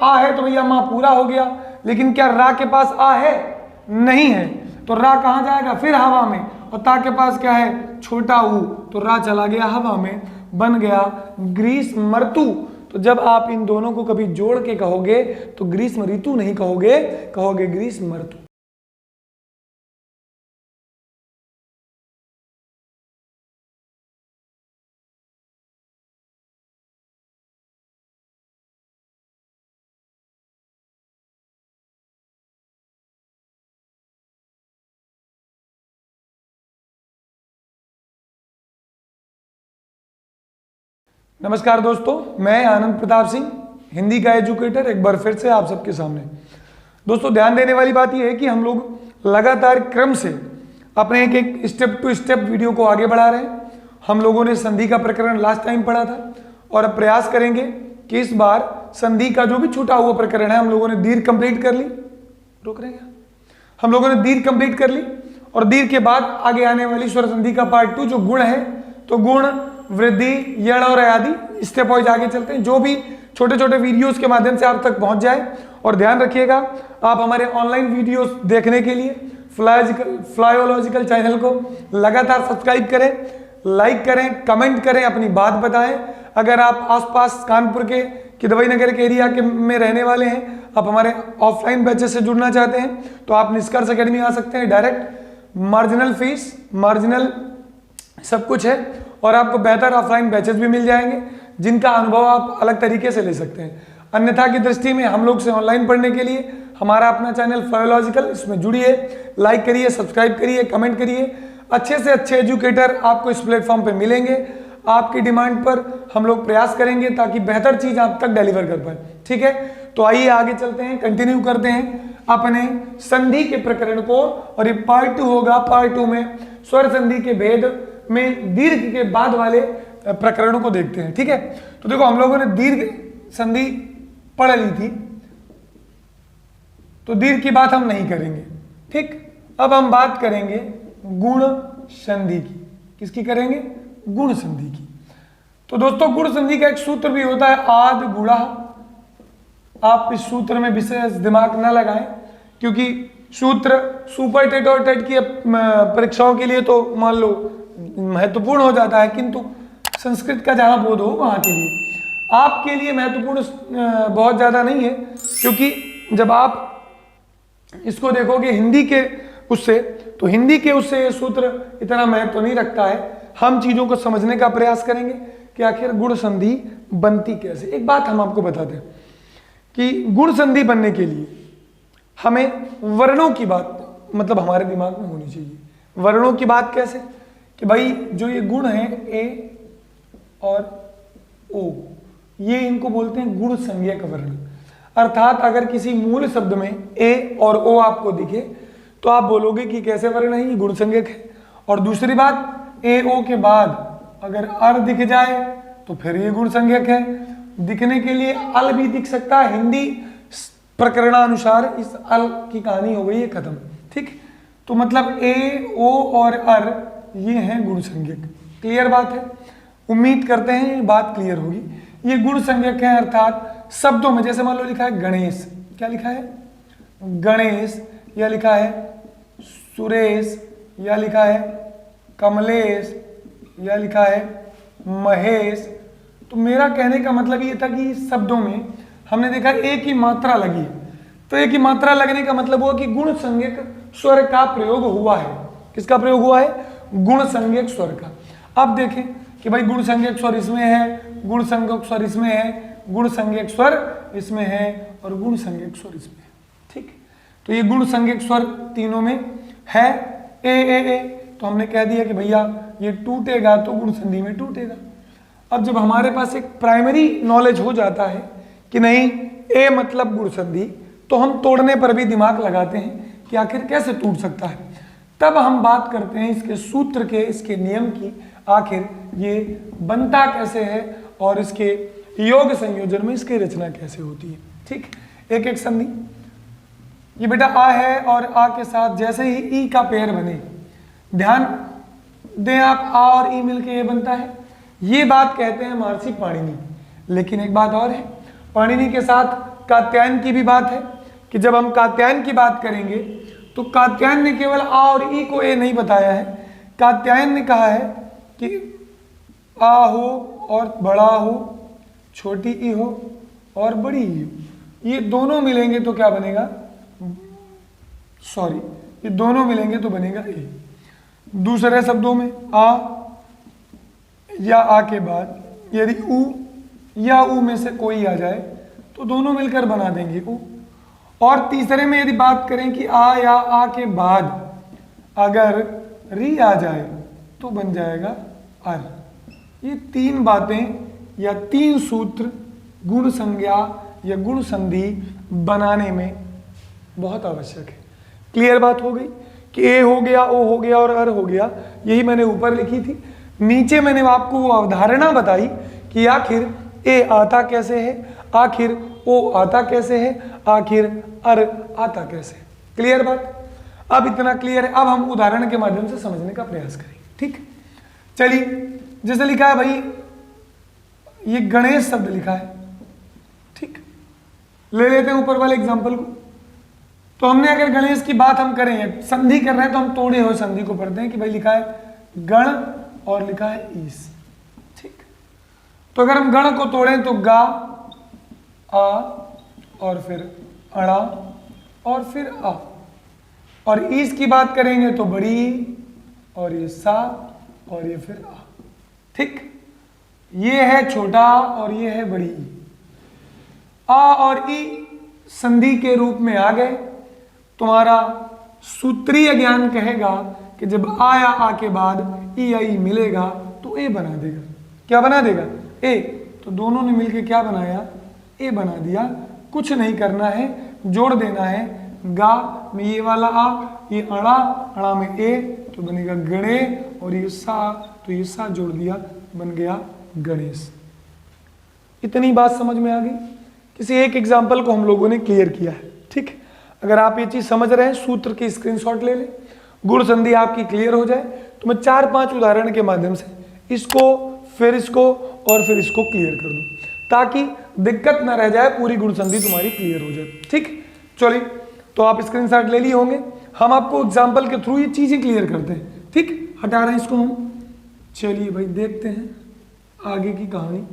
आ है तो भैया माँ पूरा हो गया, लेकिन क्या रा के पास आ है? नहीं है, तो रा कहाँ जाएगा? फिर हवा में। और ता के पास क्या है? छोटा ऊ, तो रा चला गया हवा में, बन गया ग्रीष्मर्तु। तो जब आप इन दोनों को कभी जोड़ के कहोगे तो ग्रीष्म ऋतु नहीं कहोगे, कहोगे ग्रीष्मर्तु। नमस्कार दोस्तों, मैं आनंद प्रताप सिंह, हिंदी का एजुकेटर, एक बार फिर से आप सबके सामने। दोस्तों, ध्यान देने वाली बात यह है कि हम लोग लगातार क्रम से अपने एक एक स्टेप टू स्टेप वीडियो को आगे बढ़ा रहे हैं। हम लोगों ने संधि का प्रकरण लास्ट टाइम पढ़ा था और अब प्रयास करेंगे कि इस बार संधि का जो भी छूटा हुआ प्रकरण है, हम लोगों ने दीर्घ कंप्लीट कर ली। रोक रहे हैं, हम लोगों ने दीर्घ कंप्लीट कर ली और दीर्घ के बाद आगे आने वाली स्वर संधि का पार्ट 2 जो गुण है, तो गुण, वृद्धि, यण और आदि स्टेप वाइज आगे चलते हैं। जो भी छोटे छोटे वीडियोस के माध्यम से आप तक पहुंच जाए। और ध्यान रखिएगा, आप हमारे ऑनलाइन वीडियोस देखने के लिए फ्लायोलॉजिकल चैनल को लगातार सब्सक्राइब करें, लाइक करें, कमेंट करें, अपनी बात बताएं। अगर आप आसपास कानपुर के किदवई नगर के एरिया के में रहने वाले हैं, आप हमारे ऑफलाइन बैचेस से जुड़ना चाहते हैं, तो आप निष्कर्ष अकेडमी आ सकते हैं। डायरेक्ट मार्जिनल फीस, मार्जिनल सब कुछ है और आपको बेहतर ऑफलाइन बैचेस भी मिल जाएंगे जिनका अनुभव आप अलग तरीके से ले सकते हैं। अन्यथा की दृष्टि में हम लोग से ऑनलाइन पढ़ने के लिए हमारा अपना चैनल फ्लायोलॉजिकल, इसमें जुड़िए, लाइक करिए, सब्सक्राइब करिए, कमेंट करिए। अच्छे से अच्छे एजुकेटर आपको इस प्लेटफॉर्म पे मिलेंगे। आपकी डिमांड पर हम लोग प्रयास करेंगे ताकि बेहतर चीज आप तक डिलीवर कर पाए। ठीक है, तो आइए आगे चलते हैं, कंटिन्यू करते हैं अपने संधि के प्रकरण को। और ये पार्ट 2 होगा। पार्ट 2 में स्वर संधि के भेद में दीर्घ के बाद वाले प्रकरणों को देखते हैं। ठीक है, तो देखो, हम लोगों ने दीर्घ संधि पढ़ ली थी, तो दीर्घ की बात हम नहीं करेंगे। ठीक, अब हम बात करेंगे गुण संधि की। किसकी करेंगे? गुण संधि की। तो दोस्तों, गुण संधि का एक सूत्र भी होता है, आद गुणा। आप इस सूत्र में विशेष दिमाग ना लगाएं, क्योंकि सूत्र सुपर टेट और टेट की परीक्षाओं के लिए तो मान लो महत्वपूर्ण हो जाता है, किंतु संस्कृत का जहां बोध हो वहां के लिए, आपके लिए महत्वपूर्ण बहुत ज्यादा नहीं है। क्योंकि जब आप इसको देखोगे हिंदी के उससे, तो हिंदी के उससे ये सूत्र इतना महत्व नहीं रखता है। हम चीजों को समझने का प्रयास करेंगे कि आखिर गुण संधि बनती कैसे। एक बात हम आपको बता दें कि गुण संधि बनने के लिए हमें वर्णों की बात मतलब हमारे दिमाग में होनी चाहिए। वर्णों की बात कैसे? कि भाई जो ये गुण है ए और ओ, ये इनको बोलते हैं गुण संज्ञक वर्ण। अर्थात अगर किसी मूल शब्द में ए और ओ आपको दिखे तो आप बोलोगे कि कैसे वर्ण है, ये गुण संज्ञक है। और दूसरी बात, ए ओ के बाद अगर अर दिख जाए तो फिर ये गुण संज्ञक है। दिखने के लिए अल भी दिख सकता है। हिंदी प्रकरणानुसार इस अल की कहानी हो गई है खत्म। ठीक, तो मतलब ए ओ और अर ये हैं गुण संज्ञक। क्लियर बात है? उम्मीद करते हैं ये बात क्लियर होगी। ये गुण संज्ञक है, अर्थात शब्दों में जैसे मान लो लिखा है गणेश, क्या लिखा है? गणेश, या लिखा है सुरेश, या लिखा है कमलेश, या लिखा है महेश। तो मेरा कहने का मतलब ये था कि शब्दों में हमने देखा एक ही मात्रा लगी है, तो एक ही मात्रा लगने का मतलब हुआ कि गुण संज्ञक स्वर का प्रयोग हुआ है। किसका प्रयोग हुआ है? गुण संज्ञक स्वर का। अब देखें कि भाई गुण संज्ञक स्वर इसमें है, गुण संज्ञक स्वर इसमें है, गुण संज्ञक स्वर इसमें है और गुण संज्ञक स्वर इसमें है। ठीक, तो ये गुण संज्ञक स्वर तीनों में है। ए तो हमने कह दिया कि भैया ये टूटेगा तो गुण संधि में टूटेगा। अब जब हमारे पास एक प्राइमरी नॉलेज हो जाता है कि नहीं ए मतलब गुण संधि, तो हम तोड़ने पर भी दिमाग लगाते हैं कि आखिर कैसे टूट सकता है। तब हम बात करते हैं इसके सूत्र के, इसके नियम की, आखिर ये बनता कैसे है और इसके योग संयोजन में इसकी रचना कैसे होती है। ठीक, एक एक संधि। ये बेटा आ है और आ के साथ जैसे ही ई का पेयर बने, ध्यान दें आप, आ और ई मिलके ये बनता है। ये बात कहते हैं महर्षि पाणिनि। लेकिन एक बात और है, पाणिनि के साथ कात्यायन की भी बात है कि जब हम कात्यायन की बात करेंगे तो कात्यायन ने केवल आ और ई को ए नहीं बताया है। कात्यायन ने कहा है कि आ हो और बड़ा हो, छोटी ई हो और बड़ी ई हो, ये दोनों मिलेंगे तो क्या बनेगा, सॉरी, ये दोनों मिलेंगे तो बनेगा ए। दूसरे शब्दों में आ या आ के बाद यदि उ या उ में से कोई आ जाए तो दोनों मिलकर बना देंगे उ। और तीसरे में यदि बात करें कि आ या आ के बाद अगर री आ जाए तो बन जाएगा अर। ये तीन बातें या तीन सूत्र गुण संज्ञा या गुण संधि बनाने में बहुत आवश्यक है। क्लियर बात हो गई कि ए हो गया, ओ हो गया और अर हो गया, यही मैंने ऊपर लिखी थी। नीचे मैंने आपको वो अवधारणा बताई कि आखिर ए आता कैसे है, आखिर ओ आता कैसे है, आखिर अर आता कैसे है। क्लियर बात? अब इतना क्लियर है, अब हम उदाहरण के माध्यम से समझने का प्रयास करेंगे। ठीक, चलिए, जैसे लिखा है भाई, ये गणेश शब्द लिखा है। ठीक, ले लेते हैं ऊपर वाले एग्जांपल को। तो हमने अगर गणेश की बात हम करें, संधि कर रहे हैं, तो हम तोड़े हुए संधि को पढ़ते हैं कि भाई लिखा है गण और लिखा है ईस। ठीक, तो अगर हम गण को तोड़ें तो गा, आ और फिर अड़ा और फिर आ, और ईस की बात करेंगे तो बड़ी ई और ये सा और ये फिर आ। ठीक, ये है छोटा और ये है बड़ी ई। आ और ई संधि के रूप में आ गए। तुम्हारा सूत्रीय ज्ञान कहेगा कि जब आ या आ के बाद ई या ई मिलेगा तो ए बना देगा। क्या बना देगा? ए। तो दोनों ने मिलकर क्या बनाया? ए बना दिया। कुछ नहीं करना है, जोड़ देना है। गा में ये वाला आ, ये अड़ा, अड़ा में ए तो बनेगा गणे, और ये सा, तो ये सा जोड़ दिया, बन गया गणेश। इतनी बात समझ में आ गई? किसी एक एग्जाम्पल को हम लोगों ने क्लियर किया है। ठीक, अगर आप ये चीज समझ रहे हैं, सूत्र की स्क्रीनशॉट ले लें, गुण संधि आपकी क्लियर हो जाए तो मैं 4-5 उदाहरण के माध्यम से इसको, फिर इसको और फिर इसको क्लियर कर दूं, ताकि दिक्कत ना रह जाए, पूरी गुण संधि तुम्हारी क्लियर हो जाए। ठीक, चलिए, तो आप स्क्रीनशॉट ले लिए होंगे। हम आपको एग्जाम्पल के थ्रू ये चीजें क्लियर करते हैं। ठीक, हटा रहे हैं इसको हम। चलिए भाई, देखते हैं आगे की कहानी।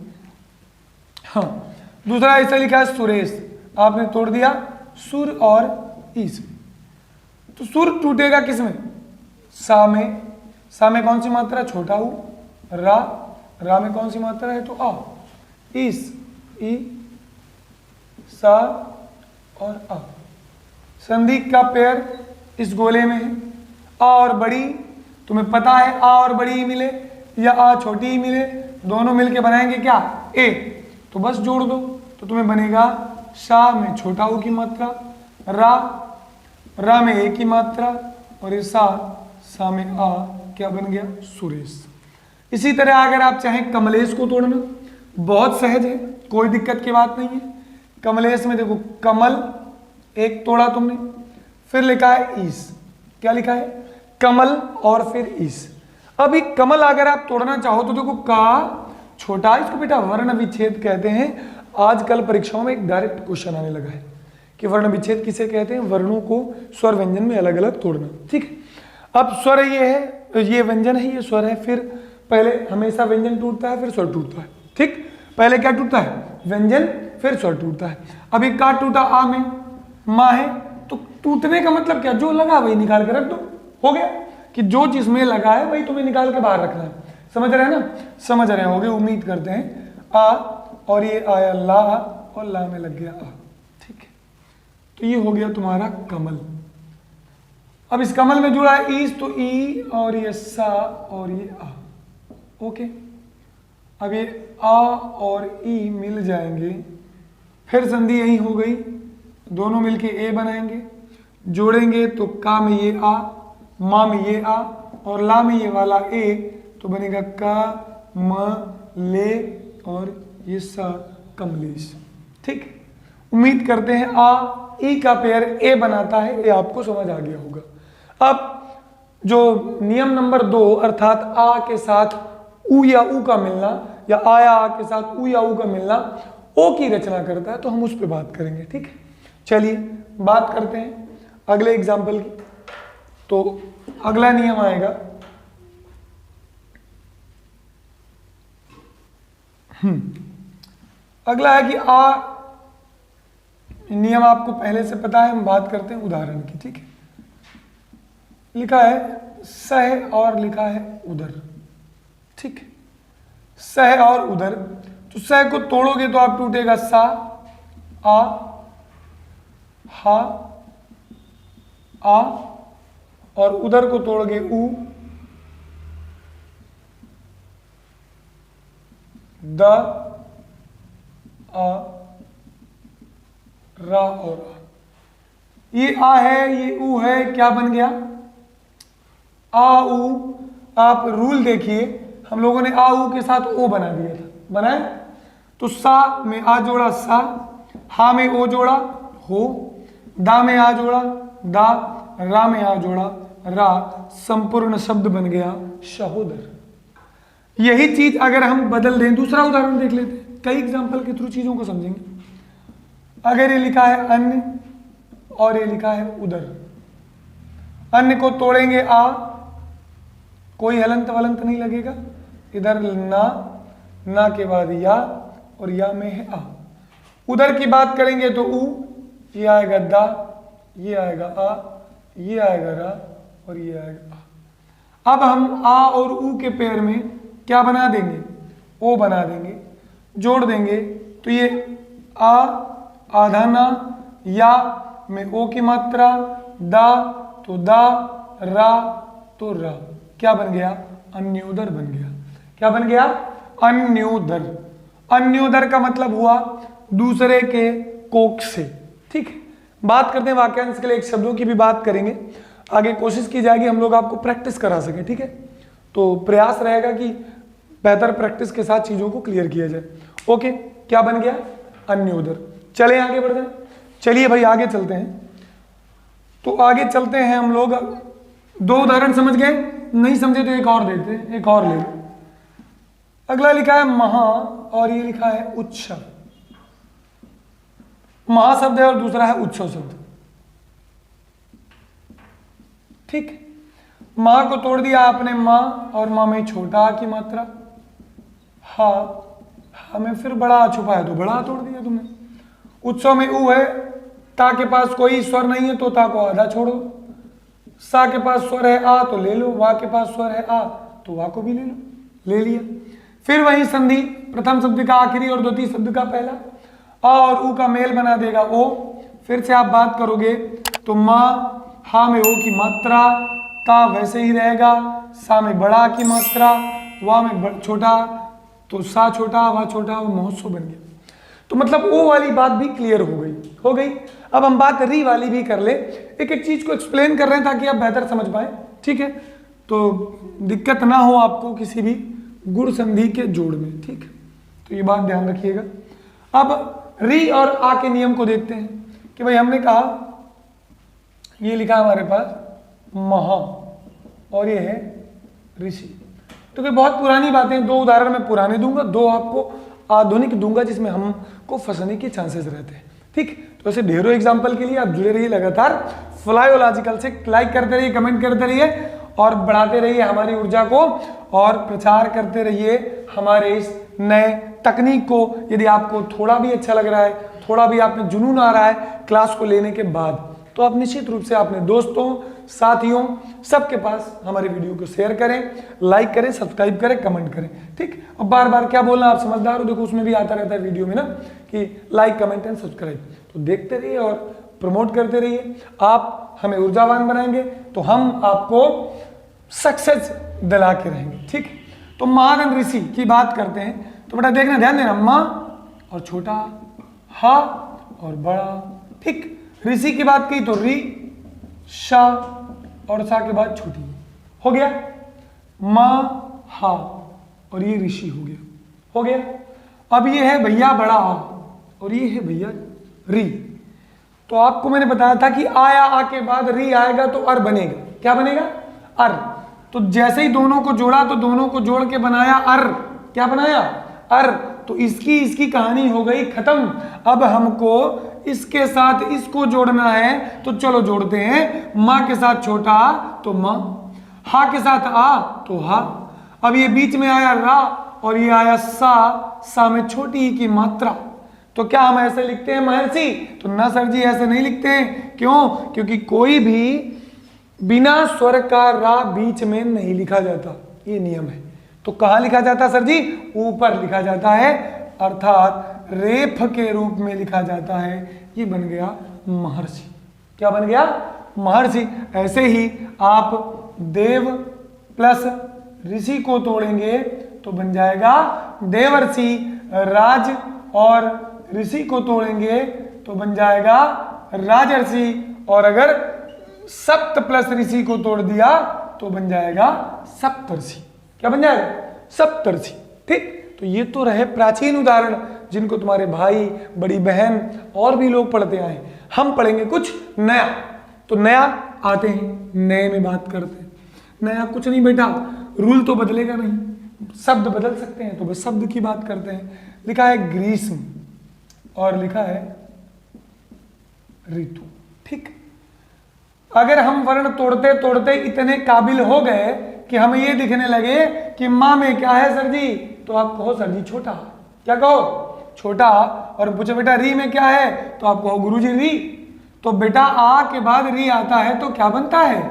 हाँ, दूसरा ऐसा लिखा है सुरेश, आपने तोड़ दिया सुर और ईस। तो सुर टूटेगा किसमें? सा में। सा में कौन सी मात्रा? छोटा ऊ। रा, रा में कौन सी मात्रा है? तो आ। ईस, ई, सा और आ। संधि का पेयर इस गोले में है। आ और बड़ी, तुम्हें पता है आ और बड़ी मिले या आ छोटी मिले, दोनों मिलके बनाएंगे क्या? ए। तो बस जोड़ दो तो तुम्हें बनेगा सा में छोटा ऊ की मात्रा, रा, रा में ए की मात्रा, और ये सा में आ, क्या बन गया? सुरेश। इसी तरह अगर आप चाहें कमलेश को तोड़ना, बहुत सहज है, कोई दिक्कत की बात नहीं है। कमलेश में देखो, कमल एक तोड़ा तुमने, फिर लिखा है ईस। क्या लिखा है? कमल और फिर ईस। अभी कमल अगर आप तोड़ना चाहो तो देखो, का छोटा, इसको बेटा वर्ण विच्छेद कहते हैं। आजकल परीक्षाओं में एक डायरेक्ट क्वेश्चन आने लगा है कि वर्ण विच्छेद किसे कहते हैं? वर्णों को स्वर व्यंजन में अलग अलग तोड़ना। ठीक है, अब स्वर ये है, ये व्यंजन है, ये स्वर है, फिर पहले हमेशा व्यंजन टूटता है, फिर स्वर टूटता है। ठीक, पहले क्या टूटता है? व्यंजन, फिर स्वर टूटता है। अभी का टूटा आ में, माँ है, तो टूटने का मतलब क्या? जो लगा वही निकाल के रख दो, हो गया। कि जो जिसमें लगा है वही तुम्हें निकाल के बाहर रखना है। समझ रहे हैं ना? समझ रहे होंगे, उम्मीद करते हैं। आ और ये आया ला, और ला में लग गया आ। ठीक है, तो ये हो गया तुम्हारा कमल। अब इस कमल में जुड़ा है ईस, तो ई और ये सा और ये आ। ओके, अब ये आ और ई मिल जाएंगे, फिर संधि यही हो गई, दोनों मिलके ए बनाएंगे, जोड़ेंगे तो का में ये आ, मा में ये आ, और ला में ये वाला ए, तो बनेगा का, म, ले और ये सा, कमलेश। ठीक, उम्मीद करते हैं आ ई का पेयर ए बनाता है, ये आपको समझ आ गया होगा। अब जो नियम नंबर 2, अर्थात आ के साथ उ या उ का मिलना, या आ या आ के साथ उ या उ का मिलना, ओ की रचना करता है, तो हम उस पर बात करेंगे। ठीक है, चलिए बात करते हैं अगले एग्जाम्पल की। तो अगला नियम आएगा अगला है कि नियम आपको पहले से पता है, हम बात करते हैं उदाहरण की। ठीक है, लिखा है सह और लिखा है उदर। ठीक है, सह और उदर। तो सह को तोड़ोगे तो आप टूटेगा सा, आ, हा, आ, और उदर को तोड़ोगे उ, द, आ, रा और आ। ये आ है, ये ऊ है, क्या बन गया? आ ऊ। आप रूल देखिए, हम लोगों ने आ ऊ के साथ ओ बना दिया था, बनाए? तो सा में आ जोड़ा सा, हा में ओ जोड़ा हो, दा में आ जोड़ा दा, रा में आ जोड़ा रा, संपूर्ण शब्द बन गया सहोदर। यही चीज अगर हम बदल दें, दूसरा उदाहरण देख लेते हैं, कई एग्जांपल के थ्रू चीजों को समझेंगे। अगर ये लिखा है अन्य और ये लिखा है उदर, अन्य को तोड़ेंगे आ, कोई हलंत वलंत नहीं लगेगा, इधर ना के बाद या, और या में है आ। उदर की बात करेंगे तो ऊ, ये आएगा दा, ये आएगा आ, ये आएगा रा, और ये आएगा आ। अब हम आ और ऊ के पेयर में क्या बना देंगे? ओ बना देंगे, जोड़ देंगे। तो ये आ, आधा ना, या में ओ की मात्रा, दा तो दा, रा तो रा, क्या बन गया? अन्योदर बन गया। क्या बन गया? अन्योदर। अन्योदर का मतलब हुआ दूसरे के कोक से। ठीक है, बात करते हैं वाक्यांश के लिए एक शब्दों की भी बात करेंगे, आगे कोशिश की जाएगी हम लोग आपको प्रैक्टिस करा सके। ठीक है, तो प्रयास रहेगा कि बेहतर प्रैक्टिस के साथ चीजों को क्लियर किया जाए। ओके, क्या बन गया? अन्योदर। चले आगे बढ़ जाए, चलिए भाई आगे चलते हैं। तो आगे चलते हैं हम लोग, दो उदाहरण समझ गए, नहीं समझे तो एक और देते हैं, एक और ले लो। अगला लिखा है महा और ये लिखा है उत्सव। महा शब्द है और दूसरा है उत्सव शब्द। ठीक, मां को तोड़ दिया आपने मां, और मां में छोटा आ की मात्रा, हा, हा में फिर बड़ा आ छुपा है तो बड़ा आ तोड़ दिया तुमने। उत्सव में ऊ है, ता के पास कोई स्वर नहीं है तो ता को आधा छोड़ो, सा के पास स्वर है आ तो ले लो, वा के पास स्वर है आ तो वा को भी ले लो, ले लिया। फिर वही संधि, प्रथम शब्द का आखिरी और द्वितीय शब्द का पहला, आ और ऊ का मेल बना देगा ओ। फिर से आप बात करोगे तो मां, हा में ओ की मात्रा, ता वैसे ही रहेगा, सा में बड़ा की मात्रा, वा में छोटा, तो सा छोटा वा छोटा, वो महोत्सव बन गया। तो मतलब ओ वाली बात भी क्लियर हो गई। अब हम बात री वाली भी कर ले, एक एक चीज को एक्सप्लेन कर रहे हैं ताकि आप बेहतर समझ पाए। ठीक है, तो दिक्कत ना हो आपको किसी भी गुण संधि के जोड़ में। ठीक है, तो ये बात ध्यान रखिएगा। अब री और आ के नियम को देखते हैं कि भाई हमने कहा ये लिखा हमारे पास महा और ये है ऋषि। तो ये बहुत पुरानी बातें, दो उदाहरण मैं पुराने दूंगा, दो आपको आधुनिक दूंगा जिसमें हमको फंसने के चांसेस रहते हैं। ठीक, तो ऐसे ढेरों एग्जाम्पल के लिए आप जुड़े रहिए लगातार फ्लाइयोलॉजिकल से, लाइक करते रहिए, कमेंट करते रहिए और बढ़ाते रहिए हमारी ऊर्जा को, और प्रचार करते रहिए हमारे इस नए तकनीक को। यदि आपको थोड़ा भी अच्छा लग रहा है, थोड़ा भी आप में जुनून आ रहा है क्लास को लेने के बाद, तो आप निश्चित रूप से अपने दोस्तों, साथियों, सबके पास हमारे वीडियो को शेयर करें, लाइक करें, सब्सक्राइब करें, कमेंट करें। ठीक, अब बार बार क्या बोलना, आप समझदार हो, देखो उसमें भी आता रहता है वीडियो में ना कि लाइक, कमेंट एंड सब्सक्राइब। तो देखते रहिए और प्रमोट करते रहिए। आप हमें ऊर्जावान बनाएंगे तो हम आपको सक्सेस दिला के रहेंगे। ठीक, तो महान ऋषि की बात करते हैं तो बेटा देखना, ध्यान देना, मां और छोटा, हा और बड़ा। ठीक, ऋषि की बात की तो री, शा और सा के बाद छोटी हो गया, मां, हा और ये ऋषि हो गया। अब ये है भैया बड़ा आ और ये है भैया री। तो आपको मैंने बताया था कि आया आ के बाद री आएगा तो अर बनेगा। क्या बनेगा? अर। तो जैसे ही दोनों को जोड़ा तो दोनों को जोड़ के बनाया अर। क्या बनाया? अर। तो इसकी कहानी हो गई खत्म। अब हमको इसके साथ इसको जोड़ना है, तो चलो जोड़ते हैं। माँ के साथ छोटा आ तो माँ, हा के साथ आ तो हा। अब ये बीच में आया रा और ये आया सा में छोटी ई की मात्रा, तो क्या हम ऐसे लिखते हैं महर्षि? तो ना सर जी, ऐसे नहीं लिखते हैं। क्यों? क्योंकि कोई भी बिना स्वर का रा बीच में नहीं लिखा जाता, ये नियम है। तो कहाँ लिखा जाता सर जी? ऊपर लिखा जाता है, अर्थात रेफ के रूप में लिखा जाता है। ये बन गया महर्षि। क्या बन गया? महर्षि। ऐसे ही आप देव प्लस ऋषि को तोड़ेंगे तो बन जाएगा देवर्षि। राज और ऋषि को तोड़ेंगे तो बन जाएगा राजर्षि। और अगर सप्त प्लस ऋषि को तोड़ दिया तो बन जाएगा सप्तर्षि। क्या बन जाएगा? सप्तर्षि। ठीक, तो ये तो रहे प्राचीन उदाहरण जिनको तुम्हारे भाई, बड़ी बहन और भी लोग पढ़ते आए। हम पढ़ेंगे कुछ नया। तो नया आते हैं, नए में बात करते हैं। नया कुछ नहीं बेटा, रूल तो बदलेगा नहीं, शब्द बदल सकते हैं, तो बस शब्द की बात करते हैं। लिखा है ग्रीष्म और लिखा है ऋतु। ठीक, अगर हम वर्ण तोड़ते तोड़ते इतने काबिल हो गए कि हमें ये दिखने लगे कि माँ में क्या है सर जी, तो आप कहो सर जी छोटा। क्या कहो? छोटा। और पूछो बेटा री में क्या है, तो आप कहो गुरुजी री। तो बेटा आ के बाद री आता है तो क्या बनता है?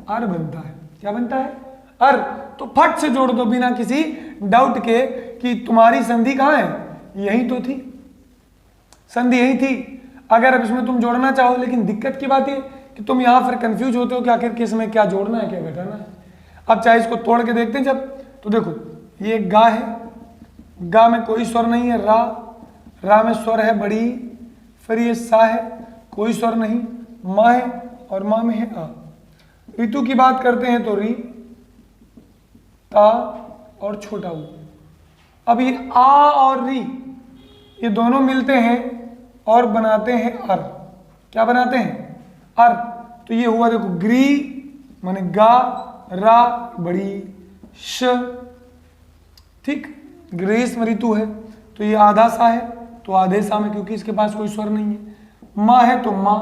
अर बनता है। क्या बनता है? अर। तो फट से जोड़ दो बिना किसी डाउट के कि तुम्हारी संधि कहाँ है? यही तो थी, संधि यही थी। अगर अब इसमें तुम जोड़ना चाहो, लेकिन दिक्कत की बात है कि तुम यहाँ फिर कंफ्यूज होते हो कि आखिर किस में क्या जोड़ना है, क्या घटाना है। अब चाहे इसको तोड़ के देखते हैं जब, तो देखो ये गा है, गा में कोई स्वर नहीं है, रा में स्वर है बड़ी, फिर ये सा है, कोई स्वर नहीं, माँ है और माँ में है आ। ऋतु की बात करते हैं तो री, ता और छोटा ऊ। अब ये आ और री ये दोनों मिलते हैं और बनाते हैं अर। क्या बनाते हैं? अर। तो ये हुआ देखो ग्री माने गा, रा बड़ी, श। ठीक, ग्रीष्म ऋतु है तो ये आधा सा है, तो आधे सा में, क्योंकि इसके पास कोई स्वर नहीं है। माँ है तो माँ।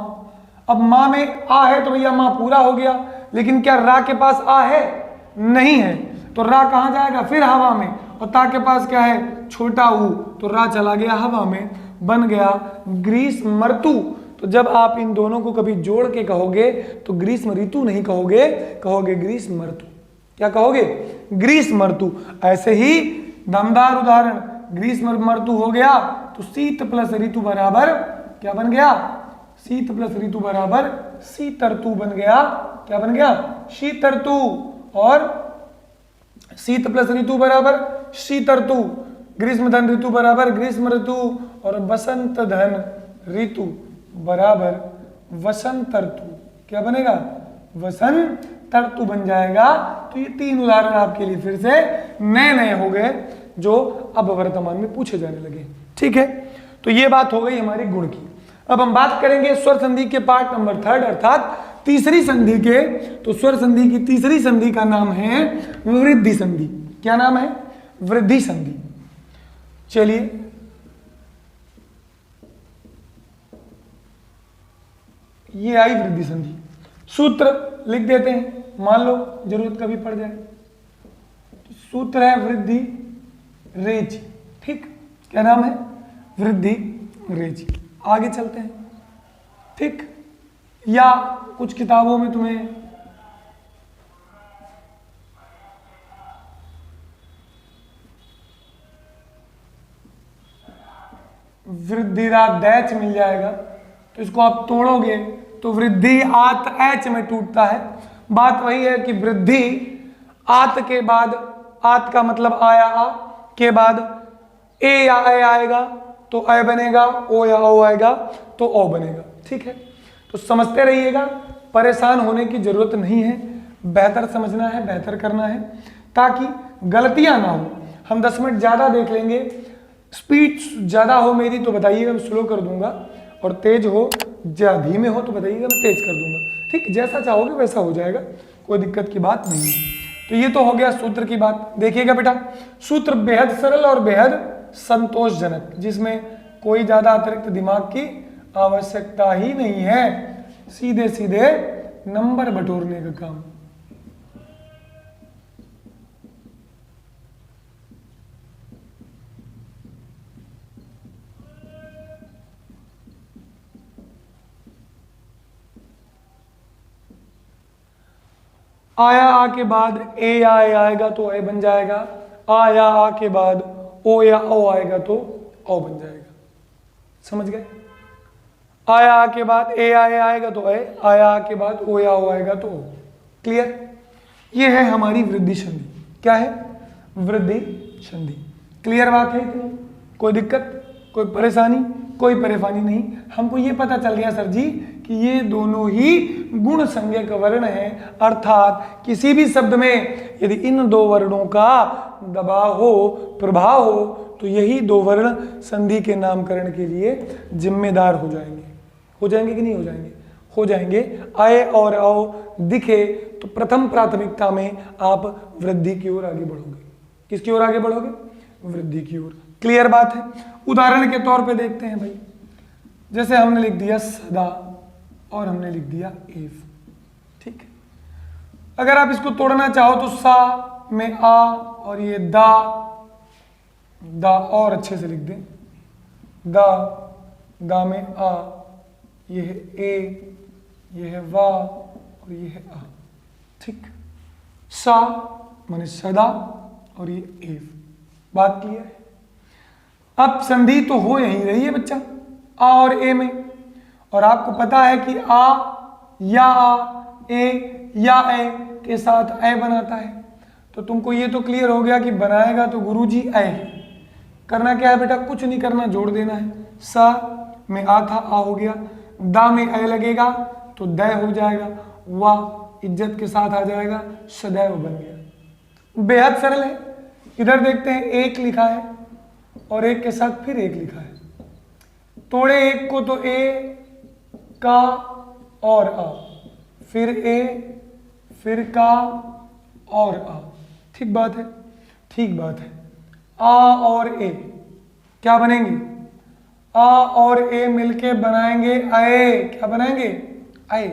अब माँ में आ है तो भैया माँ पूरा हो गया, लेकिन क्या रा के पास आ है? नहीं है, तो रा कहाँ जाएगा? फिर हवा में। और ता के पास क्या है? छोटा ऊ, तो रा चला गया हवा में, बन गया ग्रीष्म ऋतु। तो जब आप इन दोनों को कभी जोड़ के कहोगे तो ग्रीष्म ऋतु नहीं कहोगे, कहोगे ग्रीष्म ऋतु। क्या कहोगे? ग्रीष्म ऋतु। ऐसे ही दमदार उदाहरण, ग्रीष्म ऋतु हो गया तो शीत प्लस ऋतु बराबर क्या बन गया? शीत प्लस ऋतु बराबर शीत ऋतु बन गया। क्या बन गया? शीत ऋतु। और शीत प्लस ऋतु बराबर शीत ऋतु, ग्रीष्म धन ऋतु बराबर ग्रीष्म ऋतु, और बसंत धन ऋतु बराबर वसंत ऋतु। क्या बनेगा? वसंत ऋतु बन जाएगा। तो ये तीन उदाहरण आपके लिए फिर से नए नए हो गए जो अब वर्तमान में पूछे जाने लगे। ठीक है, तो ये बात हो गई हमारी गुण की। अब हम बात करेंगे स्वर संधि के पार्ट नंबर 3 अर्थात तीसरी संधि के। तो स्वर संधि की तीसरी संधि का नाम है वृद्धि संधि। क्या नाम है? वृद्धि संधि। चलिए ये आई वृद्धि संधि। सूत्र लिख देते हैं, मान लो जरूरत कभी पड़ जाए। तो सूत्र है वृद्धि रेच। ठीक, क्या नाम है? वृद्धि रेच। आगे चलते हैं। ठीक, या कुछ किताबों में तुम्हें वृद्धिरादैच मिल जाएगा। तो इसको आप तोड़ोगे तो वृद्धि आत एच में टूटता है। बात वही है कि वृद्धि आत के बाद, आत का मतलब आया आ के बाद ए या ए आएगा तो अ बनेगा, ओ या ओ आएगा तो ओ बनेगा। ठीक है, तो समझते रहिएगा, परेशान होने की जरूरत नहीं है। बेहतर समझना है, बेहतर करना है ताकि गलतियां ना हो। हम 10 मिनट ज़्यादा देख लेंगे। स्पीड ज़्यादा हो मेरी तो बताइएगा, मैं स्लो कर दूंगा, और तेज हो या धीमे हो तो बताइएगा, मैं तेज कर दूंगा। ठीक, जैसा चाहोगे वैसा हो जाएगा, कोई दिक्कत की बात नहीं है। तो ये तो हो गया सूत्र की बात। देखिएगा बेटा, सूत्र बेहद सरल और बेहद संतोषजनक, जिसमें कोई ज्यादा अतिरिक्त दिमाग की आवश्यकता ही नहीं है, सीधे सीधे नंबर बटोरने का काम। आया आ के बाद ए या ए आएगा तो ए बन जाएगा, आ या आ के बाद ओ या ओ आएगा तो ओ बन जाएगा। समझ गए? आया आ के बाद ए या ए आएगा तो ए, आया आ के बाद ओ या ओ आएगा तो ओ। क्लियर? ये है हमारी वृद्धि संधि। क्या है? वृद्धि संधि। क्लियर बात है इतनी? कोई दिक्कत, कोई परेशानी? कोई परेशानी नहीं। हमको ये पता चल गया सर जी कि ये दोनों ही गुण संज्ञक वर्ण हैं, अर्थात किसी भी शब्द में यदि इन दो वर्णों का दबाव हो, प्रभाव हो, तो यही दो वर्ण संधि के नामकरण के लिए जिम्मेदार हो जाएंगे। हो जाएंगे कि नहीं हो जाएंगे? हो जाएंगे। आए और आओ दिखे तो प्रथम प्राथमिकता में आप वृद्धि की ओर आगे बढ़ोगे। किसकी ओर आगे बढ़ोगे? वृद्धि की ओर। क्लियर बात है? उदाहरण के तौर पे देखते हैं भाई, जैसे हमने लिख दिया सदा और हमने लिख दिया एव। ठीक है, अगर आप इसको तोड़ना चाहो तो सा में आ और ये दा और अच्छे से लिख दें, दा में आ, ये है ए, ये है वा और ये है आ। ठीक, सा माने सदा और ये एव। बात क्लियर है? अब संधि तो हो यही रही है बच्चा, आ और ए में, और आपको पता है कि आ या ए या ए के साथ ए बनाता है, तो तुमको ये तो क्लियर हो गया कि बनाएगा तो गुरुजी ए। करना क्या है बेटा? कुछ नहीं करना, जोड़ देना है। सा में आ था, आ हो गया, दा में ए लगेगा तो द हो जाएगा, वाह इज्जत के साथ आ जाएगा, सदैव बन गया। बेहद सरल है। इधर देखते हैं, एक लिखा है और एक के साथ फिर एक लिखा है। तोड़े एक को तो ए का और आ, फिर ए, फिर का और आ। ठीक बात है? ठीक बात है। आ और ए क्या बनेंगे? आ और ए मिलके बनाएंगे ए। क्या बनाएंगे? ए।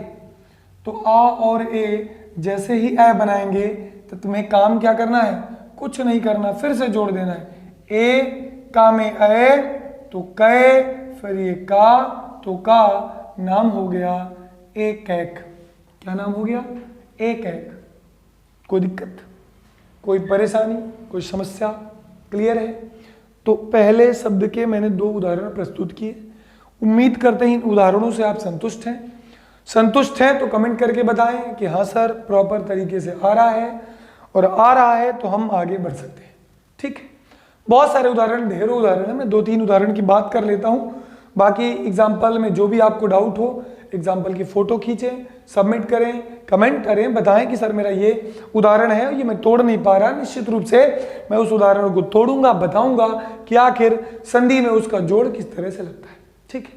तो आ और ए जैसे ही ए बनाएंगे तो तुम्हें काम क्या करना है? कुछ नहीं करना, फिर से जोड़ देना है। ए का में ए तो कै, फिर ये का तो का, नाम हो गया एक एक। क्या नाम हो गया? एक एक। कोई दिक्कत, कोई परेशानी, कोई समस्या? क्लियर है? तो पहले शब्द के मैंने दो उदाहरण प्रस्तुत किए। उम्मीद करते हैं इन उदाहरणों से आप संतुष्ट हैं। संतुष्ट हैं तो कमेंट करके बताएं कि हाँ सर प्रॉपर तरीके से आ रहा है, और आ रहा है तो हम आगे बढ़ सकते हैं। ठीक है, बहुत सारे उदाहरण, ढेरों उदाहरण है, मैं 2-3 उदाहरण की बात कर लेता हूँ। बाकी एग्जाम्पल में जो भी आपको डाउट हो, एग्जाम्पल की फोटो खींचें, सबमिट करें, कमेंट करें, बताएं कि सर मेरा ये उदाहरण है, ये मैं तोड़ नहीं पा रहा। निश्चित रूप से मैं उस उदाहरण को तोड़ूंगा, बताऊंगा कि आखिर संधि में उसका जोड़ किस तरह से लगता है। ठीक है,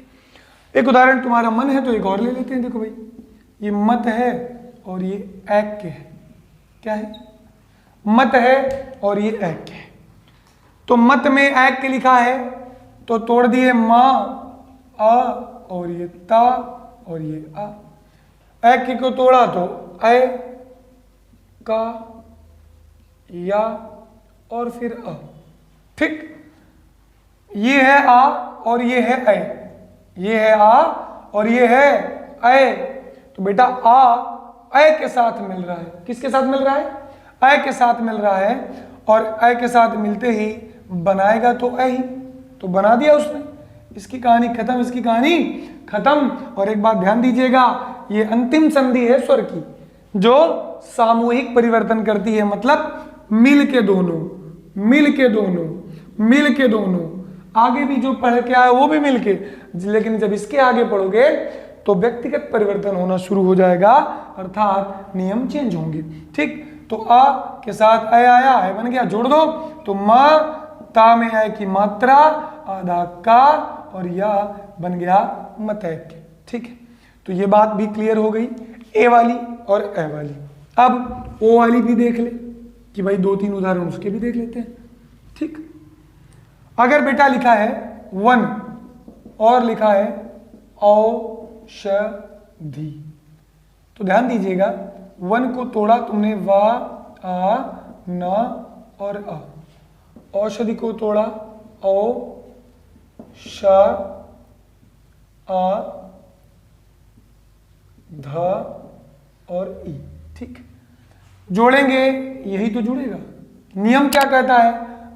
एक उदाहरण तुम्हारा मन है तो एक और ले लेते हैं। देखो भाई, ये मत है और ये एक के है। क्या है? मत है और ये एक के है। तो मत में एक के लिखा है तो तोड़ दिए माँ, आ और ये ता और ये आ। एक के को तोड़ा तो ए, का, या और फिर अ। ठीक, ये है आ और ये है ए, ये है आ और ये है ए। तो बेटा आ ए के साथ मिल रहा है। किसके साथ मिल रहा है? ए के साथ मिल रहा है, और ए के साथ मिलते ही बनाएगा तो ए ही, तो बना दिया उसने। इसकी कहानी खत्म, इसकी कहानी खत्म। और एक बात ध्यान दीजिएगा, ये अंतिम संधि है स्वर की, जो सामूहिक परिवर्तन करती है, मतलब मिल के दोनों, मिल के दोनों, मिल के दोनों। आगे भी जो पढ़ के आया वो भी मिल के, लेकिन जब इसके आगे पढ़ोगे तो व्यक्तिगत परिवर्तन होना शुरू हो जाएगा, अर्थात नियम चेंज होंगे। ठीक, तो आ के साथ ए आया, है बन गया, जोड़ दो तो माँ, ता में आए की मात्रा, आधा का, और या बन गया मतैक। ठीक है, तो ये बात भी क्लियर हो गई, ए वाली और ए वाली। अब ओ वाली भी देख ले कि भाई 2-3 उदाहरण उसके भी देख लेते हैं। ठीक, अगर बेटा लिखा है वन और लिखा है औषधि, तो ध्यान दीजिएगा, वन को तोड़ा तुमने, वा आ न और अ। औषधि को तोड़ा, औ श आ ध और ई। ठीक, जोड़ेंगे, यही तो जुड़ेगा। नियम क्या कहता है,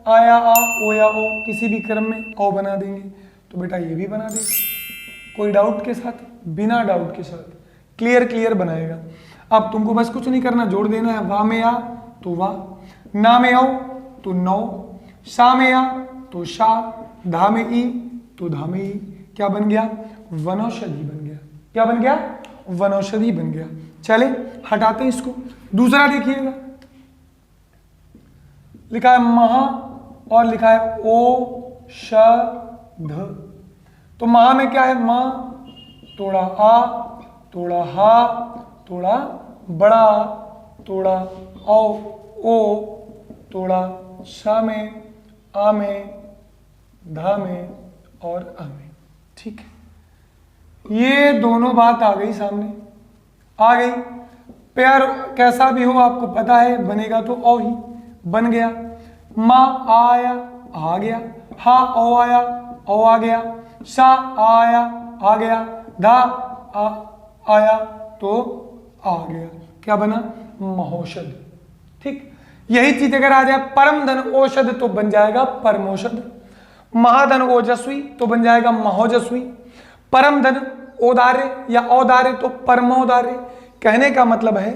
आ या आ, ओ या ओ, किसी भी क्रम में ओ बना देंगे। तो बेटा ये भी बना देगा, कोई डाउट के साथ, बिना डाउट के साथ, क्लियर क्लियर बनाएगा। अब तुमको बस कुछ नहीं करना, जोड़ देना है। वा में आ तो वा, ना में औ तो नौ, शा में आ तो शा, धा में ई तो धा में ई। क्या बन गया, वनौषधि बन गया। क्या बन गया, वनौषधि बन गया। चले हटाते हैं इसको। दूसरा देखिएगा, लिखा है महा और लिखा है ओ श ध। तो महा में क्या है, म तोड़ा आ, तोड़ा हा, तोड़ा बड़ा, तोड़ा ओ तोड़ा शा में, आ में, धा में और अ में। ठीक है, ये दोनों बात आ गई सामने, आ गई। पेयर कैसा भी हो आपको पता है, बनेगा तो ओ ही बन गया। मा आया, आ गया। हा ओ आया, ओ आ गया। शा आया, आ गया। धा आया तो आ गया। क्या बना, महौषध। ठीक, यही चीज अगर आ जाए परम धन औषध तो बन जाएगा परमौषध। महाधन ओजस्वी तो बन जाएगा महोजस्वी। परम धन औदार्य या औदार्य तो परमोदार्य। कहने का मतलब है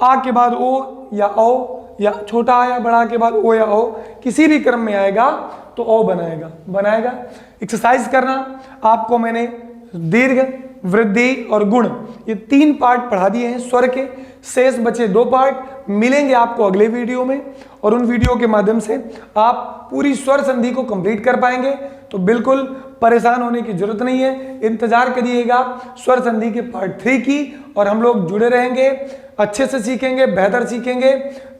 आ के बाद ओ या ओ, या छोटा आया बड़ा के बाद ओ या ओ, किसी भी क्रम में आएगा तो ओ बनाएगा। एक्सरसाइज करना, आपको मैंने दीर्घ, वृद्धि और गुण ये 3 पार्ट पढ़ा दिए हैं स्वर के। शेष बचे 2 पार्ट मिलेंगे आपको अगले वीडियो में, और उन वीडियो के माध्यम से आप पूरी स्वर संधि को कंप्लीट कर पाएंगे। तो बिल्कुल परेशान होने की जरूरत नहीं है, इंतजार करिएगा स्वर संधि के पार्ट 3 की, और हम लोग जुड़े रहेंगे, अच्छे से सीखेंगे, बेहतर सीखेंगे,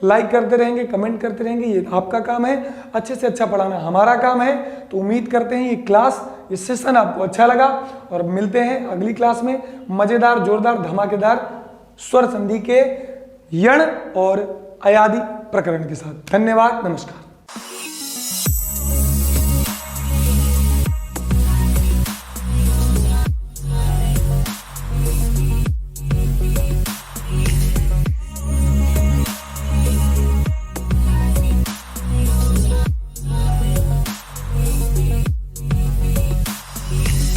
लाइक करते रहेंगे, कमेंट करते रहेंगे। ये आपका काम है, अच्छे से अच्छा पढ़ाना हमारा काम है। तो उम्मीद करते हैं ये क्लास, ये सेशन आपको अच्छा लगा, और मिलते हैं अगली क्लास में मजेदार, जोरदार, धमाकेदार स्वर संधि के यण और अयादि प्रकरण के साथ। धन्यवाद, नमस्कार।